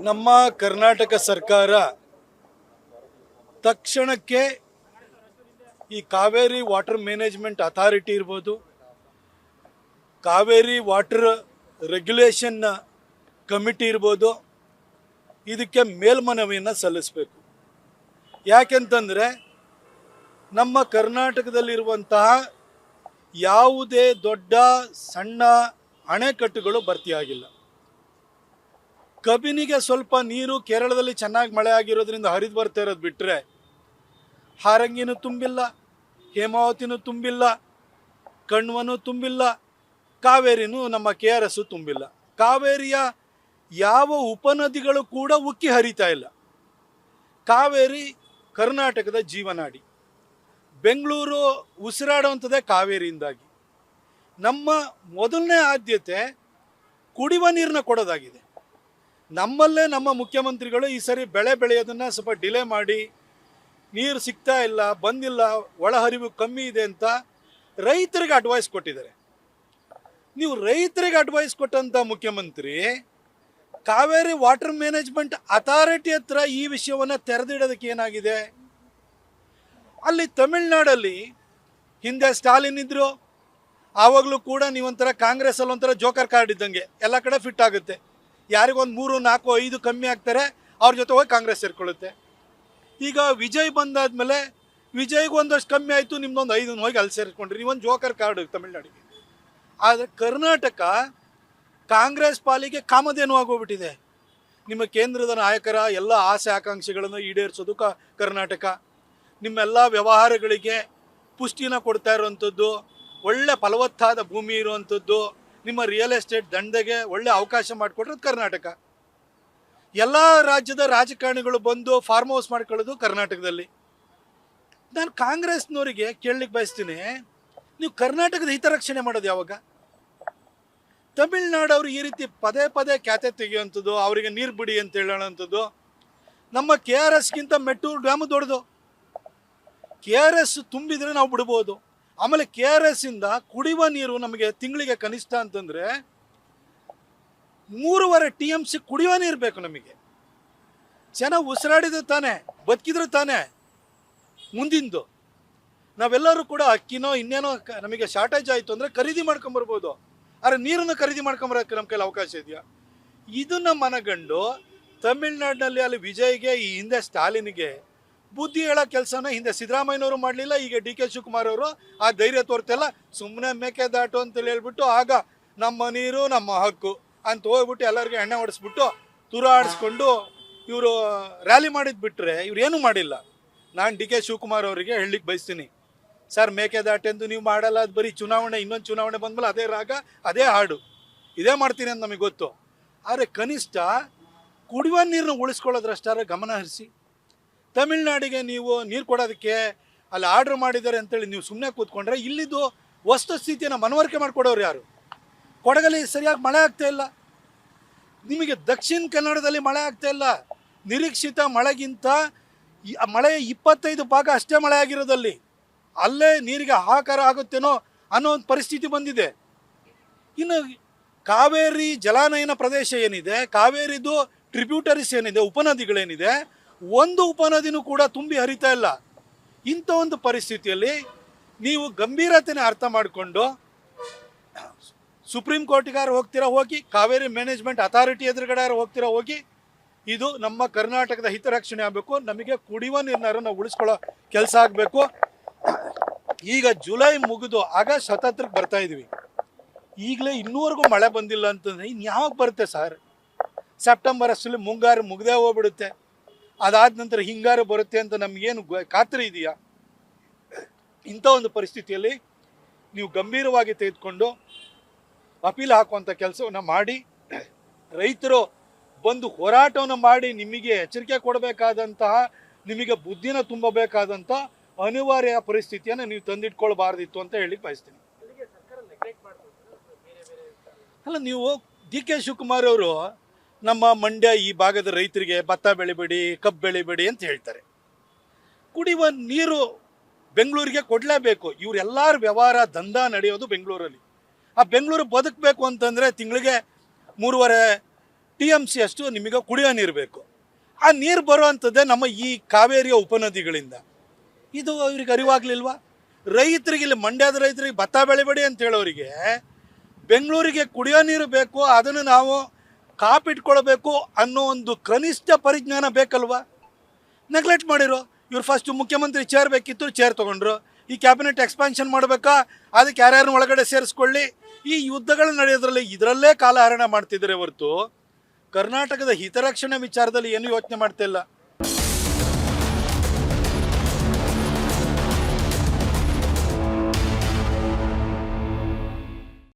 ನಮ್ಮ ಕರ್ನಾಟಕ ಸರ್ಕಾರ ತಕ್ಷಣಕ್ಕೆ ಈ ಕಾವೇರಿ ವಾಟರ್ ಮ್ಯಾನೇಜ್ಮೆಂಟ್ ಅಥಾರಿಟಿ ಇರ್ಬೋದು, ಕಾವೇರಿ ವಾಟರ್ ರೆಗ್ಯುಲೇಷನ್ ಕಮಿಟಿ ಇರ್ಬೋದು, ಇದಕ್ಕೆ ಮೇಲ್ಮನವಿಯನ್ನು ಸಲ್ಲಿಸಬೇಕು. ಯಾಕೆಂತಂದರೆ ನಮ್ಮ ಕರ್ನಾಟಕದಲ್ಲಿರುವಂತಹ ಯಾವುದೇ ದೊಡ್ಡ ಸಣ್ಣ ಅಣೆಕಟ್ಟುಗಳು ಭರ್ತಿಯಾಗಿಲ್ಲ. ಕಬಿನಿಗೆ ಸ್ವಲ್ಪ ನೀರು ಕೇರಳದಲ್ಲಿ ಚೆನ್ನಾಗಿ ಮಳೆ ಆಗಿರೋದ್ರಿಂದ ಹರಿದು ಬರ್ತಾ ಇರೋದು ಬಿಟ್ಟರೆ ಹಾರಂಗಿನೂ ತುಂಬಿಲ್ಲ, ಹೇಮಾವತಿನೂ ತುಂಬಿಲ್ಲ, ಕಣ್ವನೂ ತುಂಬಿಲ್ಲ, ಕಾವೇರಿನೂ ನಮ್ಮ KRS ತುಂಬಿಲ್ಲ. ಕಾವೇರಿಯ ಯಾವ ಉಪನದಿಗಳು ಕೂಡ ಉಕ್ಕಿ ಹರಿತಾ ಇಲ್ಲ. ಕಾವೇರಿ ಕರ್ನಾಟಕದ ಜೀವನಾಡಿ. ಬೆಂಗಳೂರು ಉಸಿರಾಡುವಂಥದ್ದೇ ಕಾವೇರಿಯಿಂದಾಗಿ. ನಮ್ಮ ಮೊದಲನೇ ಆದ್ಯತೆ ಕುಡಿಯುವ ನೀರನ್ನ ಕೊಡೋದಾಗಿದೆ. ನಮ್ಮಲ್ಲೇ ನಮ್ಮ ಮುಖ್ಯಮಂತ್ರಿಗಳು ಈ ಸರಿ ಬೆಳೆ ಬೆಳೆಯೋದನ್ನು ಸ್ವಲ್ಪ ಡಿಲೇ ಮಾಡಿ, ನೀರು ಸಿಗ್ತಾ ಇಲ್ಲ, ಬಂದಿಲ್ಲ, ಒಳಹರಿವು ಕಮ್ಮಿ ಇದೆ ಅಂತ ರೈತರಿಗೆ ಅಡ್ವೈಸ್ ಕೊಟ್ಟಿದ್ದಾರೆ. ನೀವು ರೈತರಿಗೆ ಅಡ್ವೈಸ್ ಕೊಟ್ಟಂಥ ಮುಖ್ಯಮಂತ್ರಿ ಕಾವೇರಿ ವಾಟರ್ ಮ್ಯಾನೇಜ್ಮೆಂಟ್ ಅಥಾರಿಟಿ ಹತ್ರ ಈ ವಿಷಯವನ್ನು ತೆರೆದಿಡೋದಕ್ಕೆ ಏನಾಗಿದೆ? ಅಲ್ಲಿ ತಮಿಳ್ನಾಡಲ್ಲಿ ಹಿಂದೆ ಸ್ಟಾಲಿನ್ ಇದ್ದರು, ಆವಾಗಲೂ ಕೂಡ ನೀವೊಂಥರ ಕಾಂಗ್ರೆಸ್ಸಲ್ಲಿ ಒಂಥರ ಜೋಕರ್ ಕಾರ್ಡ್ ಇದ್ದಂಗೆ ಎಲ್ಲ ಕಡೆ ಫಿಟ್ ಆಗುತ್ತೆ. ಯಾರಿಗೊಂದು 3, 4, 5 ಕಮ್ಮಿ ಆಗ್ತಾರೆ, ಅವ್ರ ಜೊತೆ ಹೋಗಿ ಕಾಂಗ್ರೆಸ್ ಸೇರ್ಕೊಳ್ಳುತ್ತೆ. ಈಗ ವಿಜಯ್ ಬಂದಾದ್ಮೇಲೆ ವಿಜಯ್ಗೆ ಒಂದಷ್ಟು ಕಮ್ಮಿ ಆಯಿತು, ನಿಮ್ದೊಂದು 5 ಹೋಗಿ ಅಲ್ಲಿ ಸೇರಿಸ್ಕೊಂಡ್ರಿ. ನೀವೊಂದು ಜೋಕರ್ ಕಾರ್ಡ್ ತಮಿಳ್ನಾಡಿಗೆ. ಆದರೆ ಕರ್ನಾಟಕ ಕಾಂಗ್ರೆಸ್ ಪಾಲಿಗೆ ಕಾಮಧೇನು ಆಗೋಗ್ಬಿಟ್ಟಿದೆ. ನಿಮ್ಮ ಕೇಂದ್ರದ ನಾಯಕರ ಎಲ್ಲ ಆಸೆ ಆಕಾಂಕ್ಷೆಗಳನ್ನು ಈಡೇರಿಸೋದು ಕರ್ನಾಟಕ. ನಿಮ್ಮೆಲ್ಲ ವ್ಯವಹಾರಗಳಿಗೆ ಪುಷ್ಟಿನ ಕೊಡ್ತಾ ಇರುವಂಥದ್ದು, ಒಳ್ಳೆ ಫಲವತ್ತಾದ ಭೂಮಿ ಇರುವಂಥದ್ದು, ನಿಮ್ಮ ರಿಯಲ್ ಎಸ್ಟೇಟ್ ದಂಧೆಗೆ ಒಳ್ಳೆ ಅವಕಾಶ ಮಾಡಿಕೊಟ್ರದ್ದು ಕರ್ನಾಟಕ. ಎಲ್ಲ ರಾಜ್ಯದ ರಾಜಕಾರಣಿಗಳು ಬಂದು ಫಾರ್ಮ್ ಹೌಸ್ ಮಾಡ್ಕೊಳ್ಳೋದು ಕರ್ನಾಟಕದಲ್ಲಿ. ನಾನು ಕಾಂಗ್ರೆಸ್ನವರಿಗೆ ಕೇಳಲಿಕ್ಕೆ ಬಯಸ್ತೀನಿ, ನೀವು ಕರ್ನಾಟಕದ ಹಿತರಕ್ಷಣೆ ಮಾಡೋದು ಯಾವಾಗ? ತಮಿಳ್ನಾಡವರು ಈ ರೀತಿ ಪದೇ ಪದೇ ಖ್ಯಾತೆ ತೆಗೆಯುವಂಥದ್ದು, ಅವರಿಗೆ ನೀರು ಬಿಡಿ ಅಂತ ಹೇಳೋವಂಥದ್ದು. ನಮ್ಮ KRSಗಿಂತ ಮೆಟ್ಟೂರು ಡ್ಯಾಮು ದೊಡ್ಡದು. KRS ತುಂಬಿದರೆ ನಾವು ಬಿಡ್ಬೋದು. ಆಮೇಲೆ KRSಯಿಂದ ಕುಡಿಯುವ ನೀರು ನಮಗೆ ತಿಂಗಳಿಗೆ ಕನಿಷ್ಠ ಅಂತಂದರೆ 3.5 TMC ಕುಡಿಯುವ ನೀರು ಬೇಕು ನಮಗೆ. ಜನ ಉಸಿರಾಡಿದ್ರೆ ತಾನೇ, ಬದುಕಿದ್ರೆ ತಾನೇ ಮುಂದಿಂದು. ನಾವೆಲ್ಲರೂ ಕೂಡ ಅಕ್ಕಿನೋ ಇನ್ನೇನೋ ನಮಗೆ ಶಾರ್ಟೇಜ್ ಆಯಿತು ಅಂದರೆ ಖರೀದಿ ಮಾಡ್ಕೊಂಬರ್ಬೋದು. ಆದರೆ ನೀರನ್ನು ಖರೀದಿ ಮಾಡ್ಕೊಂಬರೋಕ್ಕೆ ನಮ್ಮ ಕೈಲಿ ಅವಕಾಶ ಇದೆಯಾ? ಇದನ್ನು ಮನಗಂಡು ತಮಿಳ್ನಾಡಿನಲ್ಲಿ ಅಲ್ಲಿ ವಿಜಯ್ಗೆ, ಈ ಹಿಂದೆ ಸ್ಟಾಲಿನ್ಗೆ ಬುದ್ಧಿ ಹೇಳೋ ಕೆಲಸನ ಹಿಂದೆ ಸಿದ್ದರಾಮಯ್ಯನವರು ಮಾಡಲಿಲ್ಲ, ಈಗ DK ಶಿವಕುಮಾರ್ ಅವರು ಆ ಧೈರ್ಯ ತೋರ್ತಿಲ್ಲ. ಸುಮ್ಮನೆ ಮೇಕೆದಾಟು ಅಂತೇಳಿ ಹೇಳ್ಬಿಟ್ಟು ಆಗ ನಮ್ಮ ನೀರು ನಮ್ಮ ಹಕ್ಕು ಅಂತ ಹೋಗ್ಬಿಟ್ಟು ಎಲ್ಲರಿಗೂ ಎಣ್ಣೆ ಹೊಡಿಸ್ಬಿಟ್ಟು ತುರಾಡಿಸ್ಕೊಂಡು ಇವರು ರ್ಯಾಲಿ ಮಾಡಿದ್ದು ಬಿಟ್ಟರೆ ಇವ್ರು ಏನೂ ಮಾಡಿಲ್ಲ. ನಾನು DK ಶಿವಕುಮಾರ್ ಅವರಿಗೆ ಹೇಳಲಿಕ್ಕೆ ಬಯಸ್ತೀನಿ, ಸರ್ ಮೇಕೆದಾಟು ಎಂದು ನೀವು ಮಾಡಲ್ಲ, ಅದು ಬರೀ ಚುನಾವಣೆ, ಇನ್ನೊಂದು ಚುನಾವಣೆ ಬಂದಮೇಲೆ ಅದೇ ರಾಗ ಅದೇ ಹಾಡು, ಇದೇ ಮಾಡ್ತೀನಿ ಅಂತ ನಮಗೆ ಗೊತ್ತು. ಆದರೆ ಕನಿಷ್ಠ ಕುಡಿಯುವ ನೀರನ್ನ ಉಳಿಸ್ಕೊಳ್ಳೋದ್ರಷ್ಟಾರ ಗಮನ ಹರಿಸಿ. ತಮಿಳ್ನಾಡಿಗೆ ನೀವು ನೀರು ಕೊಡೋದಕ್ಕೆ ಅಲ್ಲಿ ಆರ್ಡ್ರ್ ಮಾಡಿದ್ದಾರೆ ಅಂತೇಳಿ ನೀವು ಸುಮ್ಮನೆ ಕೂತ್ಕೊಂಡ್ರೆ ಇಲ್ಲಿದ್ದು ವಸ್ತುಸ್ಥಿತಿಯನ್ನು ಮನವರಿಕೆ ಮಾಡಿಕೊಡೋರು ಯಾರು? ಕೊಡಗಲ್ಲಿ ಸರಿಯಾಗಿ ಮಳೆ ಆಗ್ತಾ ಇಲ್ಲ. ನಿಮಗೆ ದಕ್ಷಿಣ ಕನ್ನಡದಲ್ಲಿ ಮಳೆ ಆಗ್ತಾ ಇಲ್ಲ. ನಿರೀಕ್ಷಿತ ಮಳೆಗಿಂತ ಮಳೆ 25 ಭಾಗ ಅಷ್ಟೇ ಮಳೆ ಆಗಿರೋದಲ್ಲಿ. ಅಲ್ಲೇ ನೀರಿಗೆ ಹಾಹಾಕಾರ ಆಗುತ್ತೇನೋ ಅನ್ನೋ ಒಂದು ಪರಿಸ್ಥಿತಿ ಬಂದಿದೆ. ಇನ್ನು ಕಾವೇರಿ ಜಲಾನಯನ ಪ್ರದೇಶ ಏನಿದೆ, ಕಾವೇರಿದು ಟ್ರಿಬ್ಯೂಟರೀಸ್ ಏನಿದೆ, ಉಪನದಿಗಳೇನಿದೆ, ಒಂದು ಉಪನದಿನೂ ಕೂಡ ತುಂಬಿ ಹರಿತಾ ಇಲ್ಲ. ಇಂಥ ಒಂದು ಪರಿಸ್ಥಿತಿಯಲ್ಲಿ ನೀವು ಗಂಭೀರತೆನ ಅರ್ಥ ಮಾಡಿಕೊಂಡು ಸುಪ್ರೀಂ ಕೋರ್ಟಿಗಾರು ಹೋಗ್ತೀರಾ ಹೋಗಿ, ಕಾವೇರಿ ಮ್ಯಾನೇಜ್ಮೆಂಟ್ ಅಥಾರಿಟಿ ಎದುರುಗಡೆ ಹೋಗ್ತೀರಾ ಹೋಗಿ. ಇದು ನಮ್ಮ ಕರ್ನಾಟಕದ ಹಿತರಕ್ಷಣೆ ಆಗಬೇಕು. ನಮಗೆ ಕುಡಿಯುವ ನೀರನ್ನ ನಾವು ಉಳಿಸ್ಕೊಳ್ಳೋ ಕೆಲಸ ಆಗಬೇಕು. ಈಗ ಜುಲೈ ಮುಗಿದು ಆಗಸ್ಟ್ 17ಕ್ಕೆ ಬರ್ತಾ ಇದ್ವಿ. ಈಗಲೇ ಇನ್ನೂವರೆಗೂ ಮಳೆ ಬಂದಿಲ್ಲ ಅಂತಂದರೆ ಇನ್ನು ಯಾವಾಗ ಬರುತ್ತೆ ಸರ್? ಸೆಪ್ಟೆಂಬರ್ ಅಷ್ಟರಲ್ಲಿ ಮುಂಗಾರು ಮುಗ್ದೇ ಹೋಗ್ಬಿಡುತ್ತೆ. ಅದಾದ ನಂತರ ಹಿಂಗಾರು ಬರುತ್ತೆ ಅಂತ ನಮಗೇನು ಖಾತ್ರಿ ಇದೆಯಾ? ಇಂಥ ಒಂದು ಪರಿಸ್ಥಿತಿಯಲ್ಲಿ ನೀವು ಗಂಭೀರವಾಗಿ ತೆಗೆದುಕೊಂಡು ಅಪೀಲ್ ಹಾಕುವಂಥ ಕೆಲಸವನ್ನು ಮಾಡಿ, ರೈತರು ಬಂದು ಹೋರಾಟವನ್ನು ಮಾಡಿ ನಿಮಗೆ ಎಚ್ಚರಿಕೆ ಕೊಡಬೇಕಾದಂತಹ, ನಿಮಗೆ ಬುದ್ಧಿನ ತುಂಬಬೇಕಾದಂಥ ಅನಿವಾರ್ಯ ಪರಿಸ್ಥಿತಿಯನ್ನು ನೀವು ತಂದಿಟ್ಕೊಳ್ಬಾರ್ದಿತ್ತು ಅಂತ ಹೇಳಿಕ್ಕೆ ಬಯಸ್ತೀನಿ. ಅಲ್ಲ, ನೀವು DK ಶಿವಕುಮಾರ್ ಅವರು ನಮ್ಮ ಮಂಡ್ಯ ಈ ಭಾಗದ ರೈತರಿಗೆ ಭತ್ತ ಬೆಳಿಬೇಡಿ, ಕಬ್ಬು ಬೆಳಿಬೇಡಿ ಅಂತ ಹೇಳ್ತಾರೆ. ಕುಡಿಯುವ ನೀರು ಬೆಂಗಳೂರಿಗೆ ಕೊಡಲೇಬೇಕು. ಇವರೆಲ್ಲರ ವ್ಯವಹಾರ ದಂಧ ನಡೆಯೋದು ಬೆಂಗಳೂರಲ್ಲಿ. ಆ ಬೆಂಗಳೂರು ಬದುಕಬೇಕು ಅಂತಂದರೆ ತಿಂಗಳಿಗೆ 3.5 TMC ಅಷ್ಟು ನಿಮಗೆ ಕುಡಿಯೋ ನೀರು ಬೇಕು. ಆ ನೀರು ಬರುವಂಥದ್ದೇ ನಮ್ಮ ಈ ಕಾವೇರಿಯ ಉಪನದಿಗಳಿಂದ. ಇದು ಅವ್ರಿಗೆ ಅರಿವಾಗಲಿಲ್ವಾ? ರೈತರಿಗೆ, ಇಲ್ಲಿ ಮಂಡ್ಯದ ರೈತರಿಗೆ ಭತ್ತ ಬೆಳಿಬೇಡಿ ಅಂತ ಹೇಳೋರಿಗೆ ಬೆಂಗಳೂರಿಗೆ ಕುಡಿಯೋ ನೀರು ಬೇಕು, ಅದನ್ನು ನಾವು ಕಾಪಿಟ್ಕೊಳ್ಬೇಕು ಅನ್ನೋ ಒಂದು ಕನಿಷ್ಠ ಪರಿಜ್ಞಾನ ಬೇಕಲ್ವಾ? ನೆಗ್ಲೆಕ್ಟ್ ಮಾಡಿರೋ. ಇವ್ರು ಫಸ್ಟ್ ಮುಖ್ಯಮಂತ್ರಿ ಚೇರ್ ಬೇಕಿತ್ತು, ಚೇರ್ ತೊಗೊಂಡ್ರು. ಈ ಕ್ಯಾಬಿನೆಟ್ ಎಕ್ಸ್ಪಾನ್ಷನ್ ಮಾಡಬೇಕಾ, ಅದಕ್ಕೆ ಯಾರ್ಯಾರನ್ನ ಒಳಗಡೆ ಸೇರಿಸ್ಕೊಳ್ಳಿ. ಈ ಯುದ್ಧಗಳು ನಡೆಯೋದ್ರಲ್ಲಿ ಇದರಲ್ಲೇ ಕಾಲಹರಣ ಮಾಡ್ತಿದ್ದಾರೆ ಹೊರತು ಕರ್ನಾಟಕದ ಹಿತರಕ್ಷಣೆ ವಿಚಾರದಲ್ಲಿ ಏನು ಯೋಚನೆ ಮಾಡ್ತಾ ಇಲ್ಲ.